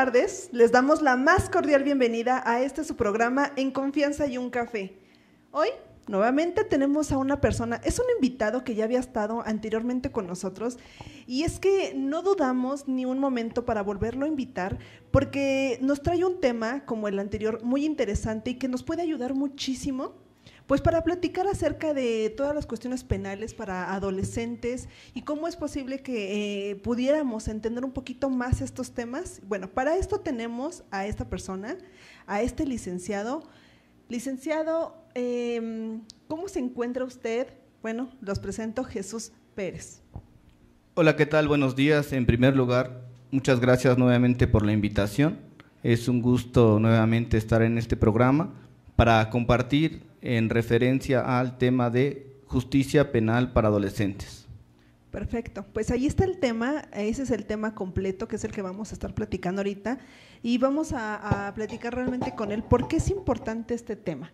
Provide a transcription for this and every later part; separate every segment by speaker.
Speaker 1: tardes. Les damos la más cordial bienvenida a este su programa En Confianza y un Café. Hoy, nuevamente tenemos a una persona, es un invitado que ya había estado anteriormente con nosotros y es que no dudamos ni un momento para volverlo a invitar porque nos trae un tema como el anterior muy interesante y que nos puede ayudar muchísimo pues para platicar acerca de todas las cuestiones penales para adolescentes y cómo es posible que pudiéramos entender un poquito más estos temas. Bueno, para esto tenemos a esta persona, a este licenciado. Licenciado, ¿cómo se encuentra usted? Bueno, los presento, Jesús Pérez.
Speaker 2: Hola, ¿qué tal? Buenos días. En primer lugar, muchas gracias nuevamente por la invitación. Es un gusto nuevamente estar en este programa para compartir en referencia al tema de justicia penal para adolescentes.
Speaker 1: Perfecto, pues ahí está el tema, ese es el tema completo que es el que vamos a estar platicando ahorita y vamos a platicar realmente con él por qué es importante este tema.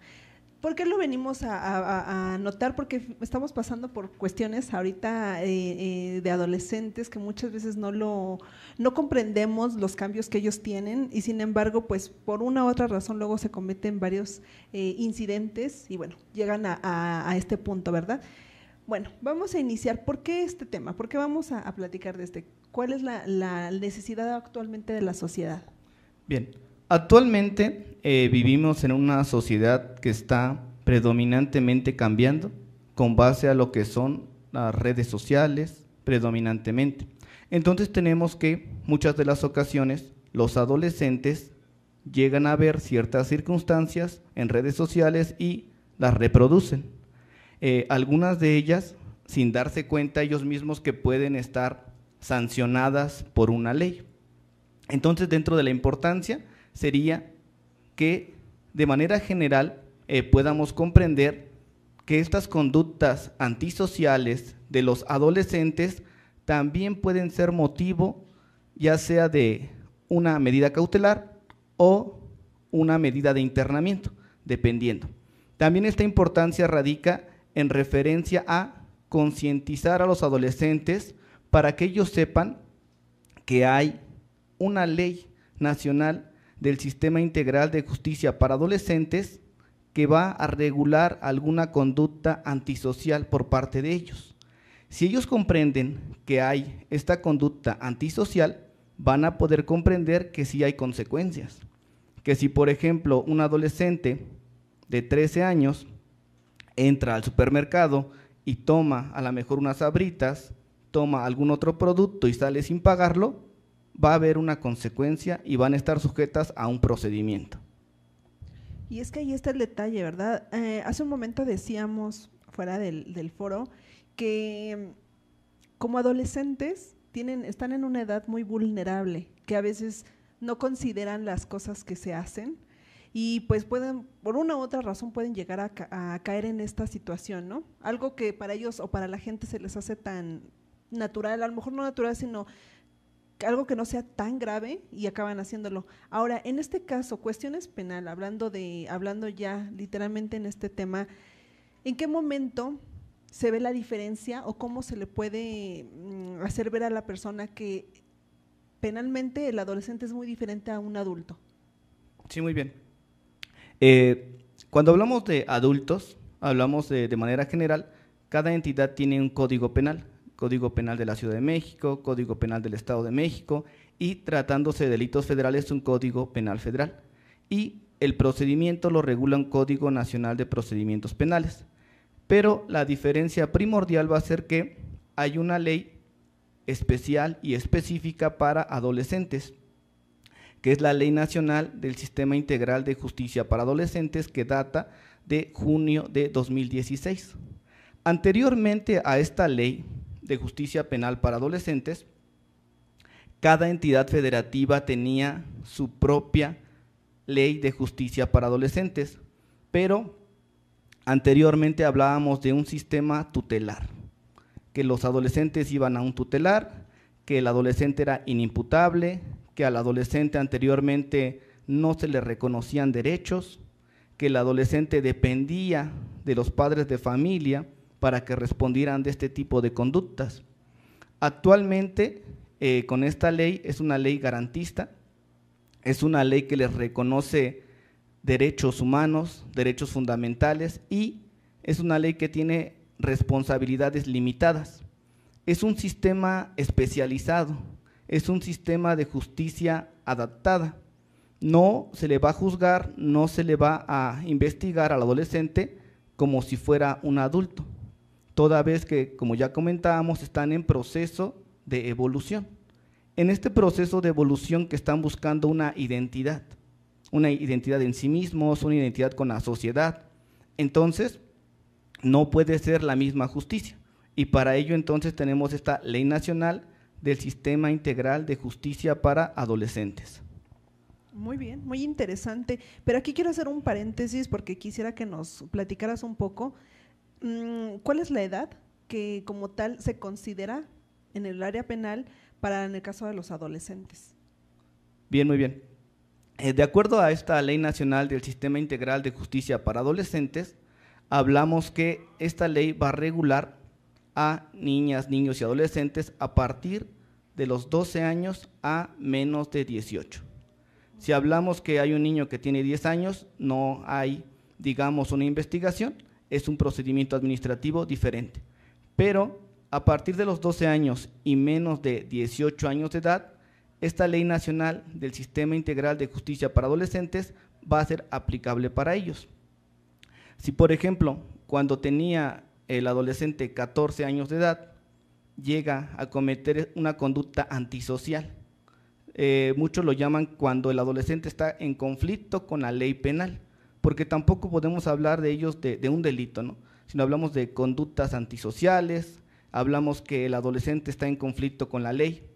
Speaker 1: ¿Por qué lo venimos a notar? Porque estamos pasando por cuestiones ahorita de adolescentes que muchas veces no comprendemos los cambios que ellos tienen y sin embargo, pues por una u otra razón luego se cometen varios incidentes y bueno, llegan a este punto, ¿verdad? Bueno, vamos a iniciar. ¿Por qué este tema? ¿Por qué vamos a platicar de este? ¿Cuál es la necesidad actualmente de la sociedad?
Speaker 2: Bien. Actualmente vivimos en una sociedad que está predominantemente cambiando con base a lo que son las redes sociales predominantemente. Entonces tenemos que muchas de las ocasiones los adolescentes llegan a ver ciertas circunstancias en redes sociales y las reproducen. Algunas de ellas sin darse cuenta ellos mismos que pueden estar sancionadas por una ley. Entonces dentro de la importancia sería que de manera general podamos comprender que estas conductas antisociales de los adolescentes también pueden ser motivo ya sea de una medida cautelar o una medida de internamiento, dependiendo. También esta importancia radica en referencia a concientizar a los adolescentes para que ellos sepan que hay una ley nacional del Sistema Integral de Justicia para Adolescentes que va a regular alguna conducta antisocial por parte de ellos. Si ellos comprenden que hay esta conducta antisocial, van a poder comprender que sí hay consecuencias. Que si, por ejemplo, un adolescente de 13 años entra al supermercado y toma a lo mejor unas Sabritas, toma algún otro producto y sale sin pagarlo, va a haber una consecuencia y van a estar sujetas a un procedimiento.
Speaker 1: Y es que ahí está el detalle, ¿verdad? Hace un momento decíamos, fuera del foro, que como adolescentes están en una edad muy vulnerable, que a veces no consideran las cosas que se hacen y pues pueden, por una u otra razón, pueden llegar a caer en esta situación, ¿no? Algo que para ellos o para la gente se les hace tan natural, a lo mejor no natural, sino algo que no sea tan grave y acaban haciéndolo. Ahora, en este caso, cuestiones penal, hablando ya literalmente en este tema, ¿en qué momento se ve la diferencia o cómo se le puede hacer ver a la persona que penalmente el adolescente es muy diferente a un adulto?
Speaker 2: Sí, muy bien. Cuando hablamos de adultos, hablamos de manera general, cada entidad tiene un código penal. Código Penal de la Ciudad de México, Código Penal del Estado de México y tratándose de delitos federales un Código Penal Federal y el procedimiento lo regula un Código Nacional de Procedimientos Penales, pero la diferencia primordial va a ser que hay una ley especial y específica para adolescentes, que es la Ley Nacional del Sistema Integral de Justicia para Adolescentes que data de junio de 2016. Anteriormente a esta ley de justicia penal para adolescentes, cada entidad federativa tenía su propia ley de justicia para adolescentes, pero anteriormente hablábamos de un sistema tutelar, que los adolescentes iban a un tutelar, que el adolescente era inimputable, que al adolescente anteriormente no se le reconocían derechos, que el adolescente dependía de los padres de familia para que respondieran de este tipo de conductas. Actualmente, con esta ley, es una ley garantista, Es una ley que les reconoce derechos humanos, derechos fundamentales, y es una ley que tiene responsabilidades limitadas. Es un sistema especializado, es un sistema de justicia adaptada. No se le va a juzgar, no se le va a investigar al adolescente como si fuera un adulto, toda vez que, como ya comentábamos, están en proceso de evolución. En este proceso de evolución que están buscando una identidad en sí mismos, una identidad con la sociedad. Entonces, no puede ser la misma justicia. Y para ello entonces tenemos esta Ley Nacional del Sistema Integral de Justicia para Adolescentes.
Speaker 1: Muy bien, muy interesante. Pero aquí quiero hacer un paréntesis porque quisiera que nos platicaras un poco. ¿Cuál es la edad que como tal se considera en el área penal para en el caso de los adolescentes?
Speaker 2: Bien, muy bien. De acuerdo a esta Ley Nacional del Sistema Integral de Justicia para Adolescentes, hablamos que esta ley va a regular a niñas, niños y adolescentes a partir de los 12 años a menos de 18. Si hablamos que hay un niño que tiene 10 años, no hay, digamos, una investigación, es un procedimiento administrativo diferente. Pero a partir de los 12 años y menos de 18 años de edad, esta Ley Nacional del Sistema Integral de Justicia para Adolescentes va a ser aplicable para ellos. Si, por ejemplo, cuando tenía el adolescente 14 años de edad, llega a cometer una conducta antisocial, muchos lo llaman cuando el adolescente está en conflicto con la ley penal, porque tampoco podemos hablar de ellos de un delito, ¿no? Sino hablamos de conductas antisociales, hablamos que el adolescente está en conflicto con la ley.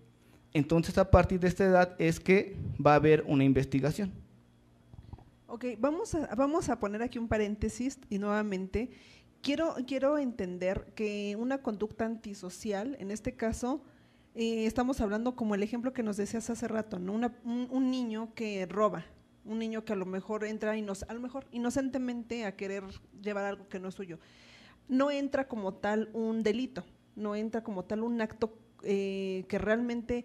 Speaker 2: Entonces, a partir de esta edad es que va a haber una investigación.
Speaker 1: Ok, vamos a poner aquí un paréntesis y nuevamente quiero entender que una conducta antisocial, en este caso, estamos hablando como el ejemplo que nos decías hace rato, ¿no? Un niño que roba, un niño que a lo mejor entra a lo mejor inocentemente a querer llevar algo que no es suyo. No entra como tal un delito, no entra como tal un acto que realmente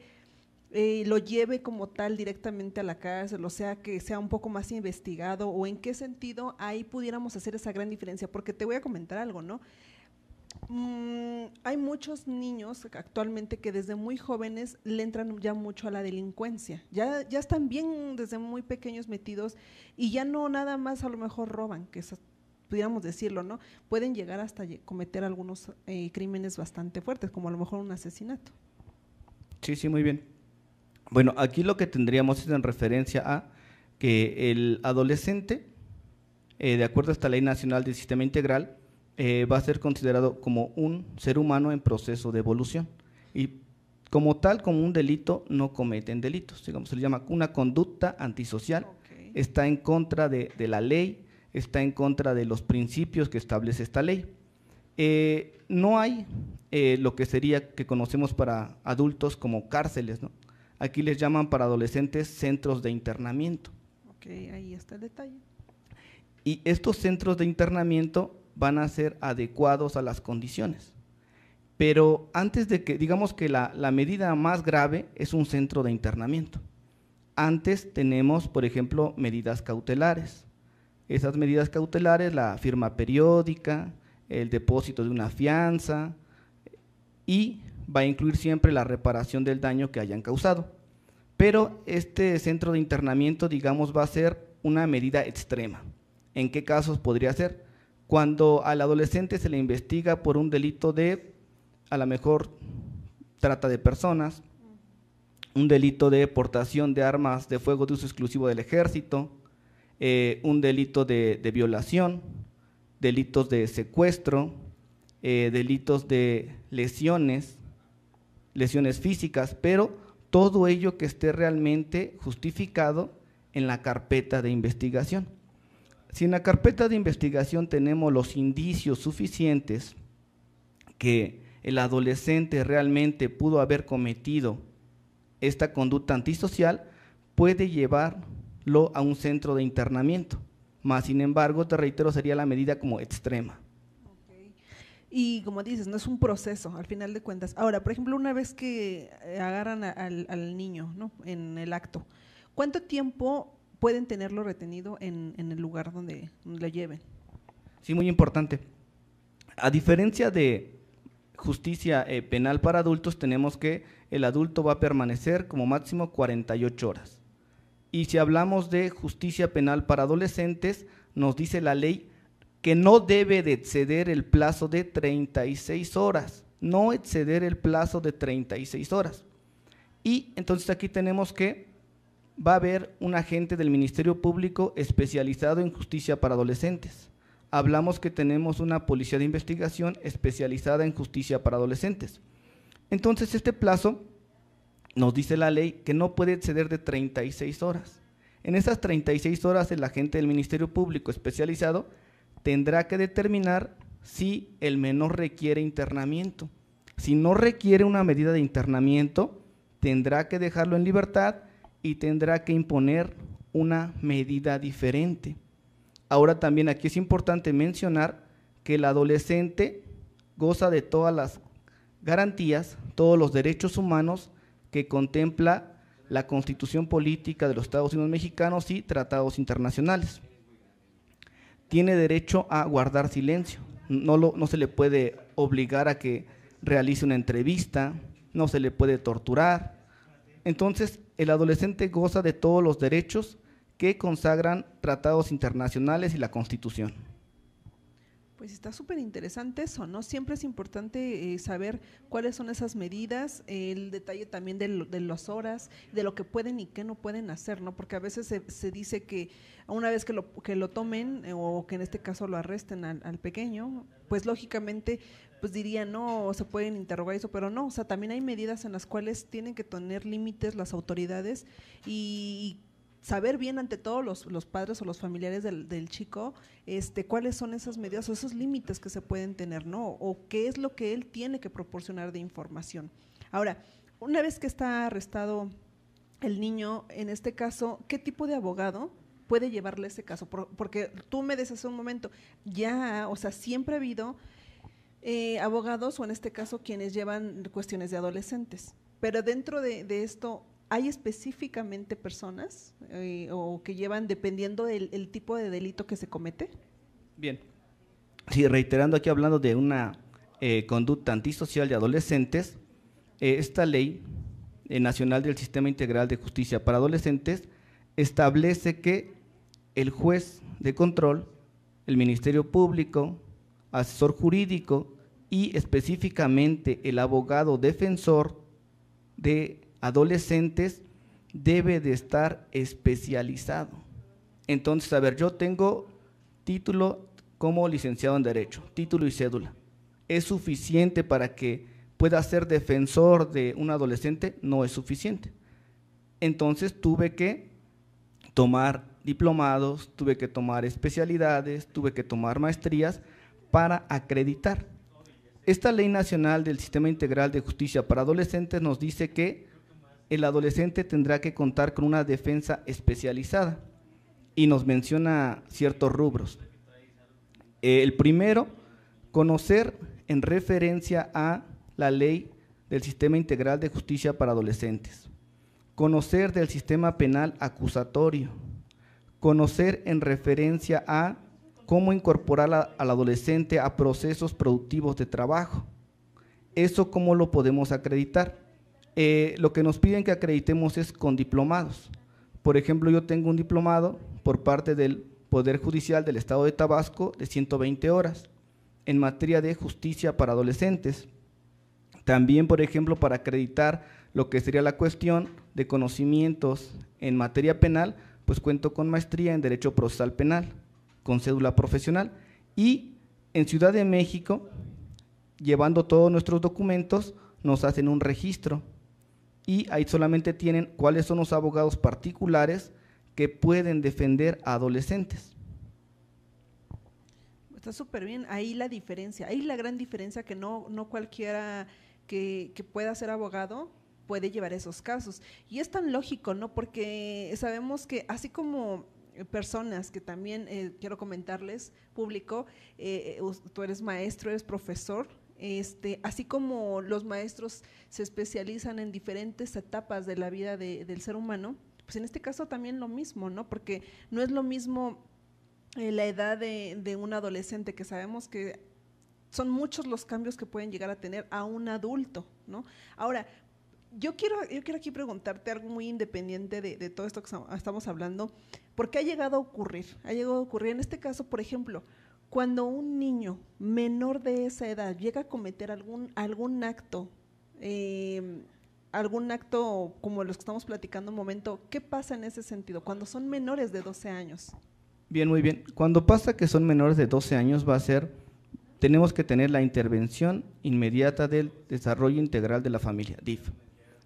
Speaker 1: lo lleve como tal directamente a la cárcel, o sea, que sea un poco más investigado, o en qué sentido ahí pudiéramos hacer esa gran diferencia, porque te voy a comentar algo, ¿no? Hay muchos niños actualmente que desde muy jóvenes le entran ya mucho a la delincuencia, ya están bien desde muy pequeños metidos y ya no nada más a lo mejor roban, que pudiéramos decirlo, ¿no? Pueden llegar hasta cometer algunos crímenes bastante fuertes, como a lo mejor un asesinato.
Speaker 2: Sí, muy bien. Bueno, aquí lo que tendríamos es en referencia a que el adolescente, de acuerdo a esta Ley Nacional del Sistema Integral, va a ser considerado como un ser humano en proceso de evolución y como tal, como un delito, no cometen delitos, digamos, se le llama una conducta antisocial, okay. Está en contra de la ley, está en contra de los principios que establece esta ley. No hay lo que sería que conocemos para adultos como cárceles, ¿no? Aquí les llaman para adolescentes centros de internamiento.
Speaker 1: Ok, ahí está el detalle.
Speaker 2: Y estos centros de internamiento van a ser adecuados a las condiciones. Pero antes de que, digamos que la medida más grave es un centro de internamiento. Antes tenemos, por ejemplo, medidas cautelares. Esas medidas cautelares, la firma periódica, el depósito de una fianza y va a incluir siempre la reparación del daño que hayan causado. Pero este centro de internamiento, digamos, va a ser una medida extrema. ¿En qué casos podría ser? Cuando al adolescente se le investiga por un delito de, a lo mejor, trata de personas, un delito de portación de armas de fuego de uso exclusivo del ejército, un delito de violación, delitos de secuestro, delitos de lesiones físicas, pero todo ello que esté realmente justificado en la carpeta de investigación. Si en la carpeta de investigación tenemos los indicios suficientes que el adolescente realmente pudo haber cometido esta conducta antisocial, puede llevarlo a un centro de internamiento. Más sin embargo, te reitero, sería la medida como extrema.
Speaker 1: Okay. Y como dices, no es un proceso, al final de cuentas. Ahora, por ejemplo, una vez que agarran al niño, ¿no?, en el acto, ¿Cuánto tiempo pueden tenerlo retenido en el lugar donde lo lleven?
Speaker 2: Sí, muy importante. A diferencia de justicia penal para adultos, tenemos que el adulto va a permanecer como máximo 48 horas. Y si hablamos de justicia penal para adolescentes, nos dice la ley que no debe de exceder el plazo de 36 horas, no exceder el plazo de 36 horas. Y entonces aquí tenemos que va a haber un agente del Ministerio Público especializado en justicia para adolescentes. Hablamos que tenemos una policía de investigación especializada en justicia para adolescentes. Entonces, este plazo nos dice la ley que no puede exceder de 36 horas. En esas 36 horas, el agente del Ministerio Público especializado tendrá que determinar si el menor requiere internamiento. Si no requiere una medida de internamiento, tendrá que dejarlo en libertad y tendrá que imponer una medida diferente. Ahora también aquí es importante mencionar que el adolescente goza de todas las garantías, todos los derechos humanos que contempla la Constitución Política de los Estados Unidos Mexicanos y tratados internacionales. Tiene derecho a guardar silencio, no se le puede obligar a que realice una entrevista, no se le puede torturar. Entonces, el adolescente goza de todos los derechos que consagran tratados internacionales y la Constitución.
Speaker 1: Pues está súper interesante eso, ¿no? Siempre es importante saber cuáles son esas medidas, el detalle también de las horas, de lo que pueden y qué no pueden hacer, ¿no? Porque a veces se dice que una vez que lo tomen o que en este caso lo arresten al pequeño, pues lógicamente pues dirían, no, se pueden interrogar eso, pero no, o sea, también hay medidas en las cuales tienen que tener límites las autoridades y saber bien ante todos los padres o los familiares del chico, cuáles son esas medidas o esos límites que se pueden tener, ¿no? O qué es lo que él tiene que proporcionar de información. Ahora, una vez que está arrestado el niño, en este caso, ¿qué tipo de abogado puede llevarle ese caso? Porque tú me decías hace un momento, ya, o sea, siempre ha habido abogados, o en este caso quienes llevan cuestiones de adolescentes, pero dentro de esto, ¿hay específicamente personas o que llevan dependiendo del tipo de delito que se comete?
Speaker 2: Bien, sí, reiterando aquí hablando de una conducta antisocial de adolescentes, esta ley nacional del Sistema Integral de Justicia para Adolescentes establece que el juez de control, el Ministerio Público, asesor jurídico y específicamente el abogado defensor de adolescentes debe de estar especializado. Entonces, a ver, yo tengo título como licenciado en Derecho, título y cédula. ¿Es suficiente para que pueda ser defensor de un adolescente? No es suficiente. Entonces, tuve que tomar diplomados, tuve que tomar especialidades, tuve que tomar maestrías para acreditar. Esta Ley Nacional del Sistema Integral de Justicia para Adolescentes nos dice que el adolescente tendrá que contar con una defensa especializada y nos menciona ciertos rubros. El primero, conocer en referencia a la Ley del Sistema Integral de Justicia para Adolescentes, conocer del sistema penal acusatorio, conocer en referencia a cómo incorporar al adolescente a procesos productivos de trabajo. ¿Eso cómo lo podemos acreditar? Lo que nos piden que acreditemos es con diplomados. Por ejemplo, yo tengo un diplomado por parte del Poder Judicial del Estado de Tabasco de 120 horas en materia de justicia para adolescentes. También, por ejemplo, para acreditar lo que sería la cuestión de conocimientos en materia penal, pues cuento con maestría en Derecho Procesal Penal, con cédula profesional, y en Ciudad de México, llevando todos nuestros documentos, nos hacen un registro y ahí solamente tienen cuáles son los abogados particulares que pueden defender a adolescentes.
Speaker 1: Está súper bien, ahí la diferencia, ahí la gran diferencia que no cualquiera que pueda ser abogado puede llevar esos casos. Y es tan lógico, ¿no? Porque sabemos que así como personas que también quiero comentarles, público, tú eres maestro, eres profesor, así como los maestros se especializan en diferentes etapas de la vida del ser humano, pues en este caso también lo mismo, ¿no? Porque no es lo mismo la edad de un adolescente, que sabemos que son muchos los cambios que pueden llegar a tener, a un adulto, ¿no? Ahora, yo quiero aquí preguntarte algo muy independiente de todo esto que estamos hablando, porque ha llegado a ocurrir, en este caso, por ejemplo, cuando un niño menor de esa edad llega a cometer algún acto como los que estamos platicando un momento, ¿qué pasa en ese sentido cuando son menores de 12 años?
Speaker 2: Bien, muy bien. Cuando pasa que son menores de 12 años tenemos que tener la intervención inmediata del desarrollo integral de la familia, DIF,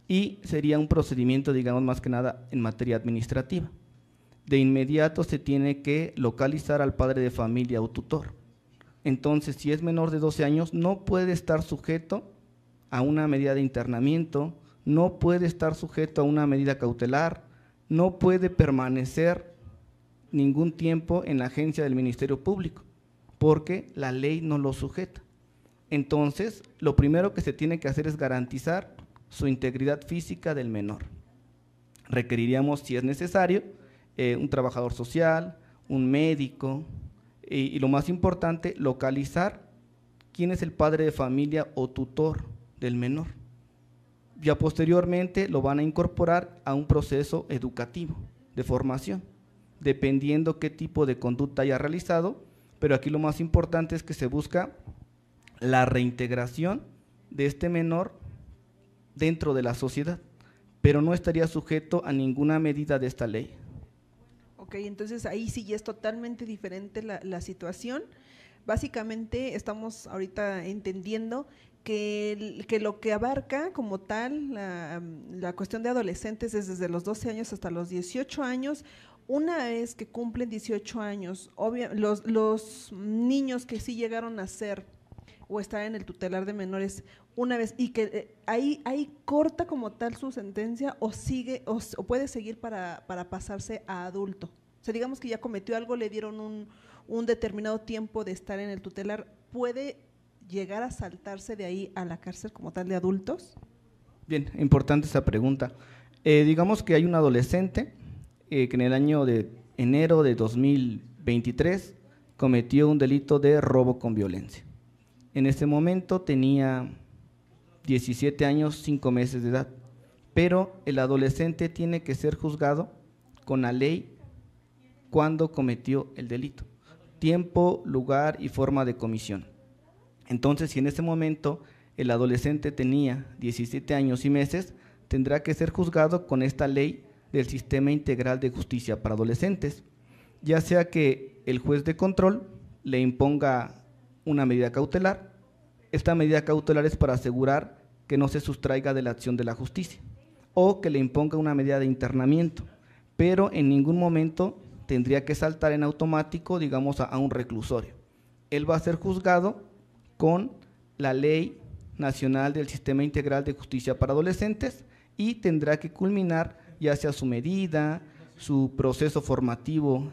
Speaker 2: y sería un procedimiento, digamos, más que nada en materia administrativa. De inmediato se tiene que localizar al padre de familia o tutor. Entonces, si es menor de 12 años, no puede estar sujeto a una medida de internamiento, no puede estar sujeto a una medida cautelar, no puede permanecer ningún tiempo en la agencia del Ministerio Público, porque la ley no lo sujeta. Entonces, lo primero que se tiene que hacer es garantizar su integridad física del menor. Requeriríamos, si es necesario, un trabajador social, un médico, y lo más importante, localizar quién es el padre de familia o tutor del menor. Ya posteriormente lo van a incorporar a un proceso educativo de formación, dependiendo qué tipo de conducta haya realizado, pero aquí lo más importante es que se busca la reintegración de este menor dentro de la sociedad, pero no estaría sujeto a ninguna medida de esta ley.
Speaker 1: Ok, entonces ahí sí ya es totalmente diferente la situación. Básicamente estamos ahorita entendiendo que lo que abarca como tal la cuestión de adolescentes es desde los 12 años hasta los 18 años. Una vez que cumplen 18 años, los niños que sí llegaron a ser o estar en el tutelar de menores, una vez, y que ahí corta como tal su sentencia o sigue o puede seguir para pasarse a adulto. O sea, digamos que ya cometió algo, le dieron un determinado tiempo de estar en el tutelar, ¿puede llegar a saltarse de ahí a la cárcel como tal de adultos?
Speaker 2: Bien, importante esa pregunta. Digamos que hay un adolescente que en el año de enero de 2023 cometió un delito de robo con violencia. En ese momento tenía 17 años, 5 meses de edad, pero el adolescente tiene que ser juzgado con la ley cuando cometió el delito, tiempo, lugar y forma de comisión. Entonces, si en ese momento el adolescente tenía 17 años y meses, tendrá que ser juzgado con esta ley del Sistema Integral de Justicia para Adolescentes, ya sea que el juez de control le imponga una medida cautelar. Esta medida cautelar es para asegurar que no se sustraiga de la acción de la justicia, o que le imponga una medida de internamiento, pero en ningún momento tendría que saltar en automático, digamos, a un reclusorio. Él va a ser juzgado con la Ley Nacional del Sistema Integral de Justicia para Adolescentes y tendrá que culminar ya sea su medida, su proceso formativo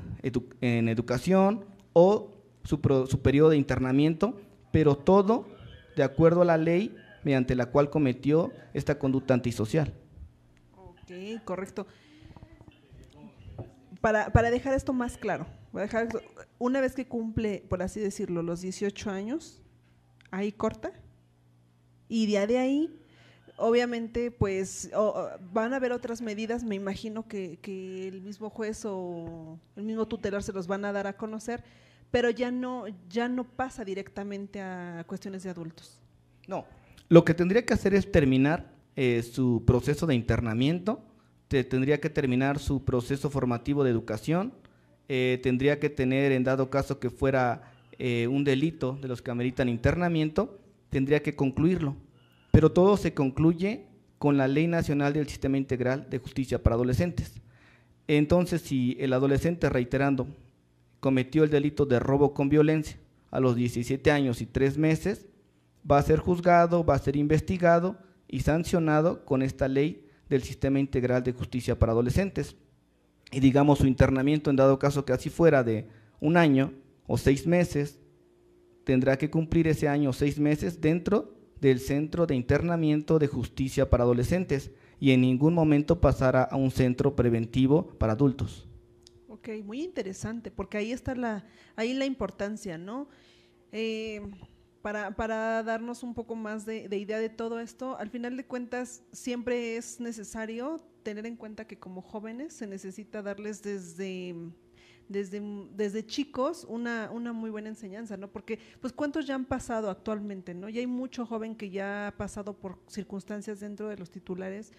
Speaker 2: en educación o su periodo de internamiento, pero todo de acuerdo a la ley mediante la cual cometió esta conducta antisocial.
Speaker 1: Ok, correcto. Para dejar esto más claro, una vez que cumple, por así decirlo, los 18 años, ahí corta, y de ahí, obviamente, pues van a haber otras medidas, me imagino que el mismo juez o el mismo tutelar se los van a dar a conocer, pero ya no pasa directamente a cuestiones de adultos.
Speaker 2: No, lo que tendría que hacer es terminar su proceso de internamiento, tendría que terminar su proceso formativo de educación, tendría que tener, en dado caso que fuera un delito de los que ameritan internamiento, tendría que concluirlo, pero todo se concluye con la Ley Nacional del Sistema Integral de Justicia para Adolescentes. Entonces, si el adolescente, reiterando, cometió el delito de robo con violencia a los 17 años y 3 meses, va a ser juzgado, va a ser investigado y sancionado con esta ley del Sistema Integral de Justicia para Adolescentes. Y digamos su internamiento, en dado caso que así fuera de 1 año o 6 meses, tendrá que cumplir ese año o 6 meses dentro del Centro de Internamiento de Justicia para Adolescentes, y en ningún momento pasara a un centro preventivo para adultos.
Speaker 1: Ok, muy interesante, porque ahí está la importancia, ¿no? Para darnos un poco más de idea de todo esto, al final de cuentas siempre es necesario tener en cuenta que como jóvenes se necesita darles desde chicos una muy buena enseñanza, ¿no? Porque pues cuántos ya han pasado actualmente, ¿no? Ya hay mucho joven que ya ha pasado por circunstancias dentro de los titulares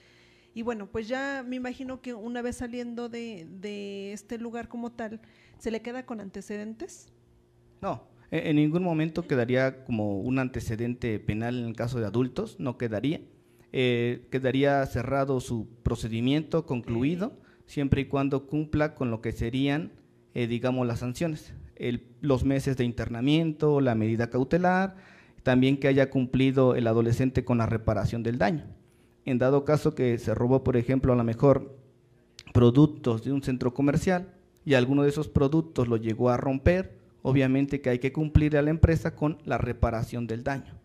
Speaker 1: y bueno, pues ya me imagino que una vez saliendo de este lugar como tal, ¿se le queda con antecedentes?
Speaker 2: No, en ningún momento quedaría como un antecedente penal en el caso de adultos, no quedaría. Quedaría cerrado su procedimiento, concluido, siempre y cuando cumpla con lo que serían, digamos, las sanciones, los meses de internamiento, la medida cautelar, también que haya cumplido el adolescente con la reparación del daño. En dado caso que se robó, por ejemplo, a lo mejor productos de un centro comercial y alguno de esos productos lo llegó a romper, obviamente que hay que cumplir a la empresa con la reparación del daño.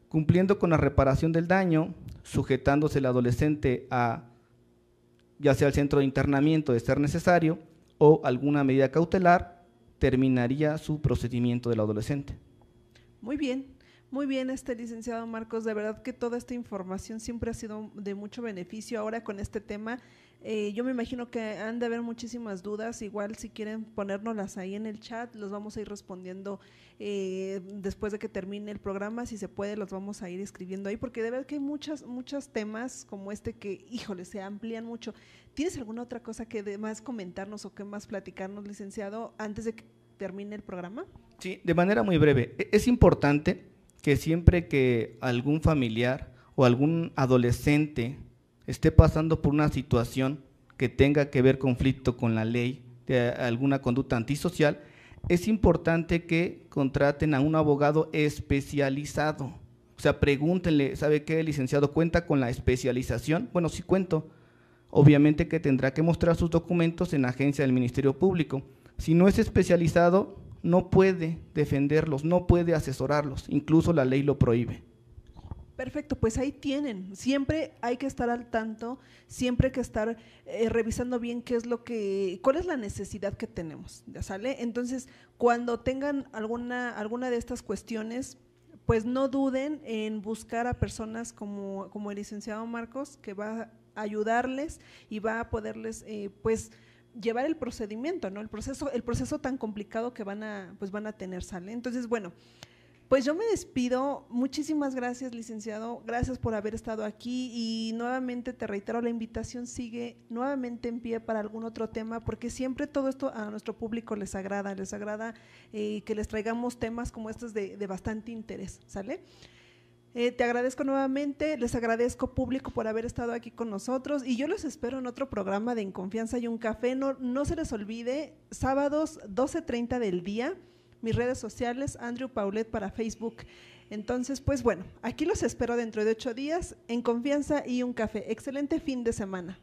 Speaker 2: Cumpliendo con la reparación del daño, sujetándose el adolescente a ya sea el centro de internamiento de ser necesario o alguna medida cautelar, terminaría su procedimiento del adolescente.
Speaker 1: Muy bien, licenciado Marcos, de verdad que toda esta información siempre ha sido de mucho beneficio. Ahora con este tema, yo me imagino que han de haber muchísimas dudas, igual si quieren ponérnoslas ahí en el chat, los vamos a ir respondiendo después de que termine el programa, si se puede los vamos a ir escribiendo ahí, porque de verdad que hay muchos temas como este que, híjole, se amplían mucho. ¿Tienes alguna otra cosa que de más comentarnos o que más platicarnos, licenciado, antes de que termine el programa?
Speaker 2: Sí, de manera muy breve. Es importante que siempre que algún familiar o algún adolescente esté pasando por una situación que tenga que ver conflicto con la ley, de alguna conducta antisocial, es importante que contraten a un abogado especializado. O sea, pregúntenle, ¿sabe qué, licenciado, cuenta con la especialización? Bueno, sí cuento. Obviamente que tendrá que mostrar sus documentos en la agencia del Ministerio Público. Si no es especializado, no puede defenderlos, no puede asesorarlos, incluso la ley lo prohíbe.
Speaker 1: Perfecto, pues ahí tienen, siempre hay que estar al tanto, siempre hay que estar revisando bien cuál es la necesidad que tenemos, ¿ya sale? Entonces, cuando tengan alguna de estas cuestiones, pues no duden en buscar a personas como el licenciado Marcos, que va a ayudarles y va a poderles, pues, llevar el procedimiento, ¿no? El proceso tan complicado que van a tener, ¿sale? Entonces, bueno, pues yo me despido, muchísimas gracias, licenciado, gracias por haber estado aquí y nuevamente te reitero, la invitación sigue nuevamente en pie para algún otro tema, porque siempre todo esto a nuestro público les agrada que les traigamos temas como estos de bastante interés, ¿sale? Te agradezco nuevamente, les agradezco público por haber estado aquí con nosotros y yo los espero en otro programa de En Confianza y un Café. No se les olvide, sábados 12:30 del día, mis redes sociales, Andrew Paulet para Facebook. Entonces, pues bueno, aquí los espero dentro de 8 días, En Confianza y un Café. Excelente fin de semana.